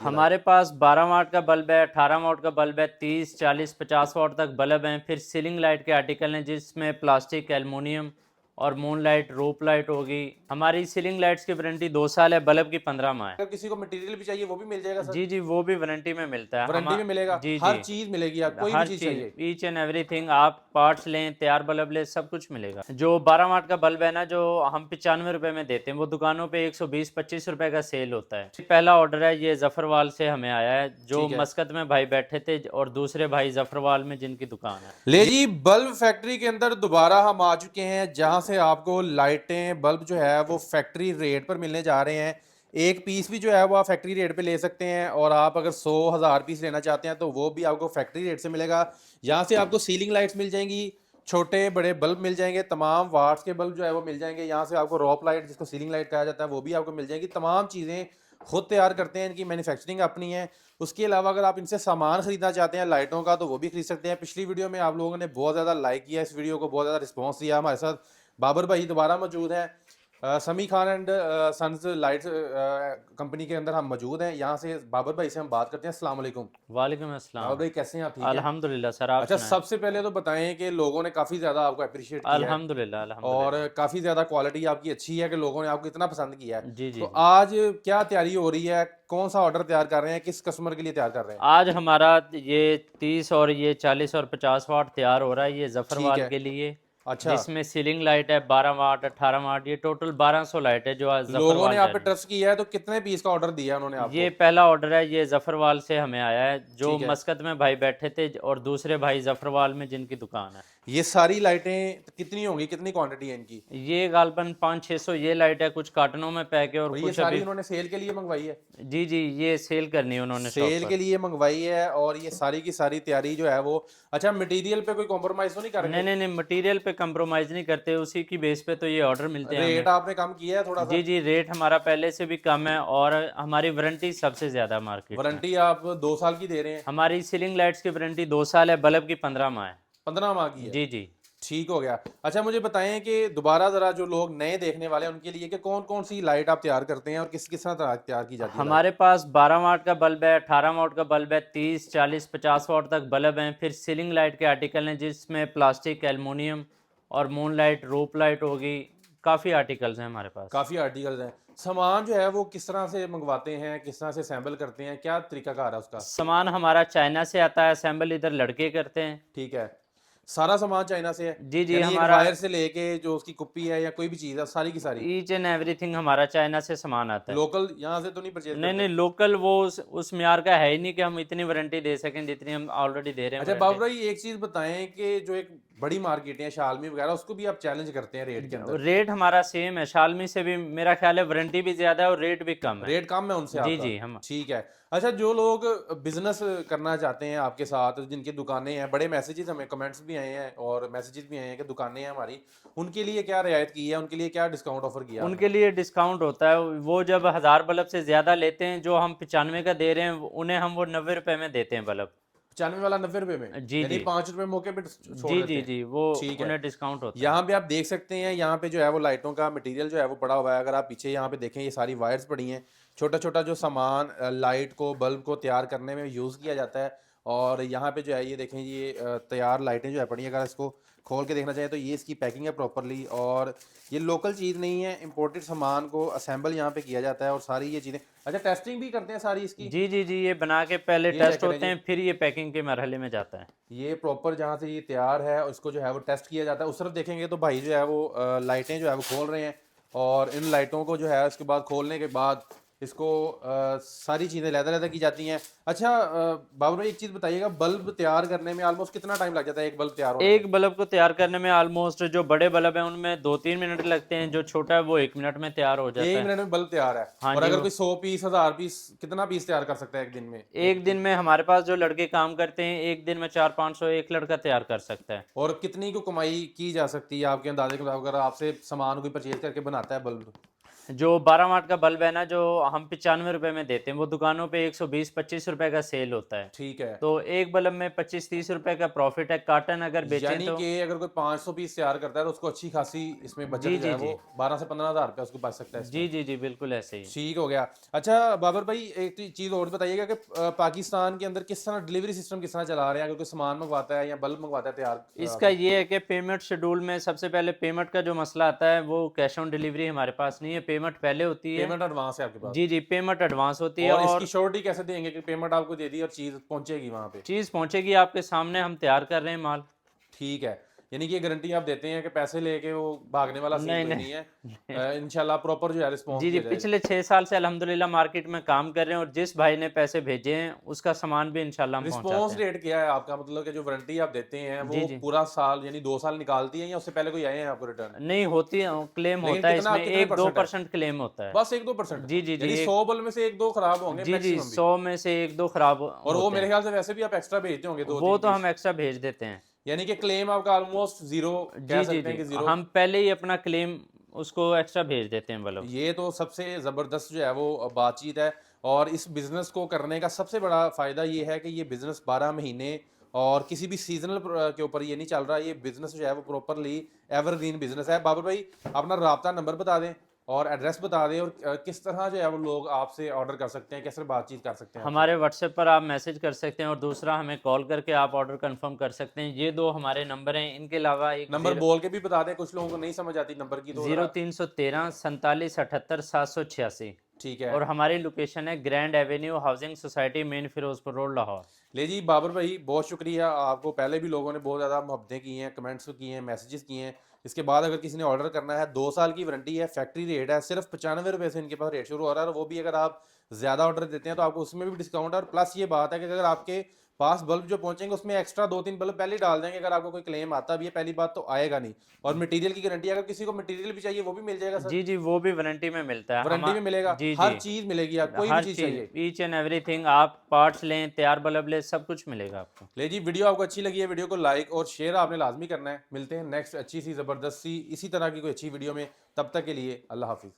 हमारे पास 12 वाट का बल्ब है, 18 वाट का बल्ब है, 30, 40, 50 वाट तक बल्ब हैं। फिर सीलिंग लाइट के आर्टिकल हैं जिसमें प्लास्टिक, एल्युमिनियम और मून लाइट, रोप लाइट होगी। हमारी सीलिंग लाइट्स की वारंटी 2 साल है, बल्ब की 15 माह है। अगर किसी को मटेरियल भी चाहिए वो भी मिल जाएगा सर? जी, जी, वो भी वारंटी में मिलता है। वारंटी में मिलेगा? जी, हर जी। चीज़ मिलेगी, आप कोई भी हर चीज़ चीज़, चाहिए? ईच एंड एवरीथिंग, आप पार्ट्स लें, तैयार बल्ब लें, सब कुछ मिलेगा। जो 12 वाट का बल्ब है ना, जो हम 95 रुपए में देते हैं, वो दुकानों पे 120-25 रुपए का सेल होता है। पहला ऑर्डर है, ये जफरवाल से हमें आया है, जो ठीक है। मस्कत में भाई बैठे थे और दूसरे भाई जफरवाल में जिनकी दुकान है। ले जी, बल्ब फैक्ट्री के अंदर दोबारा हम आ चुके हैं, जहां से आपको लाइटें, बल्ब जो है वो फैक्ट्री रेट पर मिलने जा रहे हैं। एक पीस भी जो है वो आप फैक्ट्री रेट पे ले सकते हैं, और आप अगर 100,000 पीस लेना चाहते हैं तो वो भी आपको फैक्ट्री रेट से मिलेगा। यहाँ से आपको सीलिंग लाइट्स मिल जाएंगी, छोटे बड़े बल्ब मिल जाएंगे, तमाम वाट्स के बल्ब जो है वो मिल जाएंगे। यहाँ से आपको रॉप लाइट, जिसको सीलिंग लाइट कहा जाता है, वो भी आपको मिल जाएगी। तमाम चीज़ें खुद तैयार करते हैं, इनकी मैन्युफैक्चरिंग अपनी है। उसके अलावा अगर आप इनसे सामान खरीदना चाहते हैं लाइटों का, तो वो भी खरीद सकते हैं। पिछली वीडियो में आप लोगों ने बहुत ज़्यादा लाइक किया, इस वीडियो को बहुत ज़्यादा रिस्पॉन्स दिया। हमारे साथ बाबर भाई दोबारा मौजूद हैं, Sami Khan and sons lights company के अंदर हम मौजूद हैं। यहाँ से बाबर भाई से हम बात करते हैं। अस्सलाम वालेकुम। वालेकुम बाबर अस्सलाम। भाई कैसे हैं आप, ठीक हैं? अल्हम्दुलिल्लाह सर, आप अच्छा, सुनाएं। सबसे पहले तो बताएं कि लोगों ने काफ़ी ज़्यादा आपको अप्रिशिएट किया है, अल्हम्दुलिल्लाह, और अल्हम्दुलिल्लाह। काफ़ी ज़्यादा क्वालिटी आपकी अच्छी है कि लोगों ने आपको इतना पसंद किया है। जी, जी, तो जी। आज क्या तैयारी हो रही है, कौन सा ऑर्डर तैयार कर रहे हैं, किस कस्टमर के लिए तैयार कर रहे हैं? आज हमारा ये 30 और ये 40 और 50 वाट तैयार हो रहा है, ये ठीक जफरवाल है। के लिए। अच्छा, जिसमें सीलिंग लाइट है 12 वाट, 18 वाट, ये टोटल 1200 लाइट है जो आज लोगों ने जफरवाल आप पे डाली है। ट्रस्ट किया है, तो कितने पीस का ऑर्डर दिया है उन्होंने ये आपको? पहला ऑर्डर है, ये जफरवाल से हमें आया है, जो ठीक है। मस्कत में भाई बैठे थे और दूसरे भाई जफरवाल में जिनकी दुकान है। ये सारी लाइटें कितनी होंगी, कितनी क्वांटिटी है इनकी? ये गालबन 500-600 ये लाइट है, कुछ कार्टनों में पैक है और और ये कुछ सारी अभी। उन्होंने सेल के लिए मंगवाई है? जी, जी, ये सेल करनी है उन्होंने शॉप सेल के पर। लिए मंगवाई है, और ये सारी की सारी तैयारी जो है वो, अच्छा, मटेरियल पे कोई कॉम्प्रोमाइज तो नहीं नहीं, करेंगे? नहीं, नहीं, मटेरियल पे कंप्रोमाइज़ नहीं करते, उसी की बेस पे तो ये ऑर्डर मिलते हैं हमें। रेट आपने कम किया है थोड़ा सा? जी, जी, रेट हमारा पहले से भी कम है और हमारी वारंटी सबसे ज़्यादा मार्केट में। वारंटी आप 2 साल की दे रहे हैं? हमारी सीलिंग लाइट्स की वारंटी 2 साल है, बल्ब की 15 माह है। 15 माह की है? जी, जी। ठीक हो गया। अच्छा, मुझे बताएं कि दोबारा ज़रा जो लोग नए देखने वाले हैं उनके लिए कि कौन कौन सी लाइट आप तैयार करते हैं, और किस किस तरह तैयार की जाती है लाइट? हमारे पास 12 वाट का बल्ब है, 18 वाट का बल्ब है, 30, 40, 50 वाट तक बल्ब हैं। फिर सीलिंग लाइट के आर्टिकल हैं जिसमें प्लास्टिक, एल्युमिनियम और मून लाइट, रोप लाइट होगी। काफ़ी आर्टिकल्स हैं हमारे पास। काफ़ी आर्टिकल्स हैं। सामान जो है वो किस तरह से मंगवाते हैं, किस तरह से असेंबल करते हैं, क्या तरीकाकार है उसका? सामान हमारा चाइना से आता है, असेंबल इधर लड़के करते हैं। ठीक है। सारा सामान चाइना से है? जी, जी, यानी एक हमारा वायर से लेके जो उसकी कुप्पी है या कोई भी चीज़ है, सारी की सारी? ईच एंड एवरीथिंग हमारा चाइना से सामान आता है। लोकल यहाँ से तो नहीं परचेज़ नहीं, करते? नहीं, लोकल वो उस म्यार का है ही नहीं कि हम इतनी वारंटी दे सकें जितनी हम ऑलरेडी दे रहे हैं अच्छा वारंटी। बाबू भाई, एक चीज़ बताएँ कि जो एक बड़ी मार्केटें हैं, शालमी वगैरह, उसको भी आप चैलेंज करते हैं रेट के अंदर? रेट हमारा सेम है, शालमी से भी मेरा ख्याल है वारंटी भी ज़्यादा है और रेट भी कम है। रेट कम है उनसे जी, आपका? जी, हम। ठीक है। अच्छा, जो लोग बिज़नेस करना चाहते हैं आपके साथ, जिनकी दुकानें हैं, बड़े मैसेजेस हमें कमेंट्स भी आए हैं और मैसेजेस भी आए हैं कि दुकानें हैं हमारी, उनके लिए क्या रियायत की है, उनके लिए क्या डिस्काउंट ऑफ़र किया आपने? उनके लिए डिस्काउंट होता है, वो जब 1000 बल्ब से ज़्यादा लेते हैं, जो हम 95 का दे रहे हैं, उन्हें हम वो 90 रुपए में देते हैं बल्ब। 95 वाला 90 रुपए में? जी, यानी जी। 5 रुपए मौके पे छोड़ जी, देते जी, हैं? जी, वो ठीक है। उन्हें डिस्काउंट होता है। यहाँ पे आप देख सकते हैं, यहाँ पे जो है वो लाइटों का मटेरियल जो है वो पड़ा हुआ है। अगर आप पीछे यहाँ पे देखें, ये सारी वायर्स पड़ी हैं। छोटा-छोटा जो सामान लाइट को, बल्ब को तैयार करने में यूज़ किया जाता है। और यहाँ पे जो है ये देखें, ये तैयार लाइटें जो है पड़ी हैं। अगर इसको खोल के देखना चाहें तो ये इसकी पैकिंग है प्रॉपर्ली, और ये लोकल चीज़ नहीं है, इम्पोर्टेड सामान को असेंबल यहाँ पे किया जाता है, और सारी ये चीज़ें, अच्छा, टेस्टिंग भी करते हैं सारी इसकी? जी, जी, जी, ये बना के पहले ये चेक टेस्ट करें होते जी। हैं, फिर ये पैकिंग के मरहले में जाता है। ये प्रॉपर जहाँ से ये तैयार है, उसको जो है वो टेस्ट किया जाता है। उस तरफ देखेंगे तो भाई जो है वो लाइटें जो है वो खोल रहे हैं, और इन लाइटों को जो है उसके बाद खोलने के बाद इसको सारी चीज़ें अलग-अलग की जाती हैं। अच्छा, बाबू भाई एक चीज़ बताइएगा, बल्ब तैयार करने में ऑलमोस्ट कितना टाइम लग जाता है एक बल्ब तैयार होने में? एक बल्ब को तैयार करने में ऑलमोस्ट, जो बड़े बल्ब हैं उनमें 2-3 मिनट लगते हैं, जो छोटा है वो 1 मिनट में तैयार हो जाता 1 है। मिनट में बल्ब तैयार है? हाँ और जी, अगर वो कोई 100 पीस, 1000 पीस, कितना पीस तैयार कर सकता है एक दिन में? एक दिन में हमारे पास जो लड़के काम करते हैं, एक दिन में 400-500 एक लड़का तैयार कर सकता है। और कितनी को कमाई की जा सकती है आपके अंदाजे के मुताबिक, अगर आपसे सामान कोई परचेज करके बनाता है बल्ब? जो 12 वाट का बल्ब है ना, जो हम 95 रुपए में देते हैं, वो दुकानों पे 120-25 रुपए का सेल होता है। ठीक है। तो एक बल्ब में 25-30 रुपए का प्रॉफिट है। कार्टन अगर बेचें यानी तो कि अगर कोई 500 पीस तैयार करता है तो उसको अच्छी खासी इसमें बचत जी, जो है जी, वो जी। 12 से 15,000 रुपये उसको बच सकता है इसमें। जी, जी, जी, बिल्कुल ऐसे ही। ठीक हो गया। अच्छा बाबर भाई, एक चीज़ और बताइएगा कि पाकिस्तान के अंदर किस तरह डिलीवरी सिस्टम किस तरह चला रहे हैं? अगर कोई सामान मंगवाता है या बल्ब मंगवाता है तैयार इसका ये है कि पेमेंट शेड्यूल में सबसे पहले पेमेंट का जो मसला आता है, वो कैश ऑन डिलीवरी हमारे पास नहीं है, पेमेंट पहले होती है। पेमेंट एडवांस है आपके पास? जी, जी, पेमेंट एडवांस होती है और इसकी और श्योरिटी कैसे देंगे कि पेमेंट आपको दे दी और चीज़ पहुंचेगी वहाँ पे? चीज़ पहुँचेगी आपके सामने, हम तैयार कर रहे हैं माल। ठीक है। यानी कि ये गारंटी आप देते हैं कि पैसे लेके वो भागने वाला सीन नहीं, कोई नहीं। नहीं है। इंशाल्लाह प्रॉपर जो है रिस्पॉन्स जी, जी, दिया जाएगा। पिछले 6 साल से अल्हम्दुलिल्लाह मार्केट में काम कर रहे हैं और जिस भाई ने पैसे भेजे हैं, उसका सामान भी इंशाल्लाह हम पहुँचाते रिस्पॉन्स हैं। रेट क्या है आपका? मतलब कि जो वारंटी आप देते हैं जी, वो जी। पूरा साल यानी 2 साल निकालती है या उससे पहले कोई आए हैं आपको रिटर्न? नहीं होती है, क्लेम लेकिन होता है कितना इसमें, कितने परसेंट है? 1-2% क्लेम होता है। बस 1-2%? जी, जी, जी, यानी 100 बल्ब में से 1-2 खराब होंगे जी, जी, मैक्सिमम भी। 100 में से 1-2 खराब और वो होते मेरे हैं। ख्याल से वैसे भी आप एक्स्ट्रा भेजते होंगे वो 2-3 तो पीस। हम एक्स्ट्रा भेज देते हैं। यानी कि क्लेम आपका ऑलमोस्ट ज़ीरो कह जी, जी, सकते हैं जी। कि ज़ीरो। हम पहले ही अपना क्लेम उसको एक्स्ट्रा भेज देते हैं बल्ब। ये तो सबसे ज़बरदस्त जो है वो बातचीत है। और इस बिज़नेस को करने का सबसे बड़ा फ़ायदा ये है कि ये बिज़नेस 12 महीने और किसी भी सीज़नल के ऊपर ये नहीं चल रहा। ये बिज़नेस जो है वो प्रॉपरली एवरग्रीन बिज़नेस है। बाबर भाई, अपना राब्ता नंबर बता दें और एड्रेस बता दें और किस तरह जो है वो लोग आपसे ऑर्डर कर सकते हैं, कैसे बातचीत कर सकते हैं आपसे? हमारे व्हाट्सएप पर आप मैसेज कर सकते हैं और दूसरा हमें कॉल करके आप ऑर्डर कंफर्म कर सकते हैं। ये 2 हमारे नंबर हैं। इनके अलावा एक नंबर बोल के भी बता दें, कुछ लोगों को नहीं समझ आती नंबर की तो ज़रा। 0313 47 78 786 ठीक है। और हमारी लोकेशन है grand avenue housing society, main Ferozepur road, Lahore. ले जी बाबर भाई, बहुत शुक्रिया आपको। पहले भी लोगों ने बहुत ज़्यादा मोहब्बतें की हैं, कमेंट्स किए हैं, मैसेजेस किए हैं। इसके बाद अगर किसी ने ऑर्डर करना है, 2 साल की वारंटी है, फैक्ट्री रेट है, सिर्फ 95 रुपये से इनके पास रेट शुरू हो रहा है। और वो भी अगर आप ज़्यादा ऑर्डर देते हैं तो आपको उसमें भी डिस्काउंट है। और प्लस ये बात है कि अगर आपके पास बल्ब जो पहुंचेंगे उसमें एक्स्ट्रा 2-3 बल्ब पहले ही डाल देंगे। अगर आपको कोई क्लेम आता भी है, पहली बात तो आएगा नहीं। और मटेरियल की गारंटी, अगर किसी को मटेरियल भी चाहिए वो भी मिल जाएगा सर? जी, जी, वो भी वारंटी में मिलता है। वारंटी में मिलेगा, जी, हर जी, चीज़ मिलेगी, आप कोई भी हर चीज़ चीज़, चाहिए। ईच एंड एवरीथिंग, आप पार्ट्स लें, तैयार बल्ब लें, सब कुछ मिलेगा आपको। ले जी, वीडियो आपको अच्छी लगी है, वीडियो को लाइक और शेयर आपने लाजमी करना है। मिलते हैं नेक्स्ट अच्छी सी ज़बरदस्त सी इसी तरह की कोई अच्छी वीडियो में। तब तक के लिए अल्लाह हाफिज़।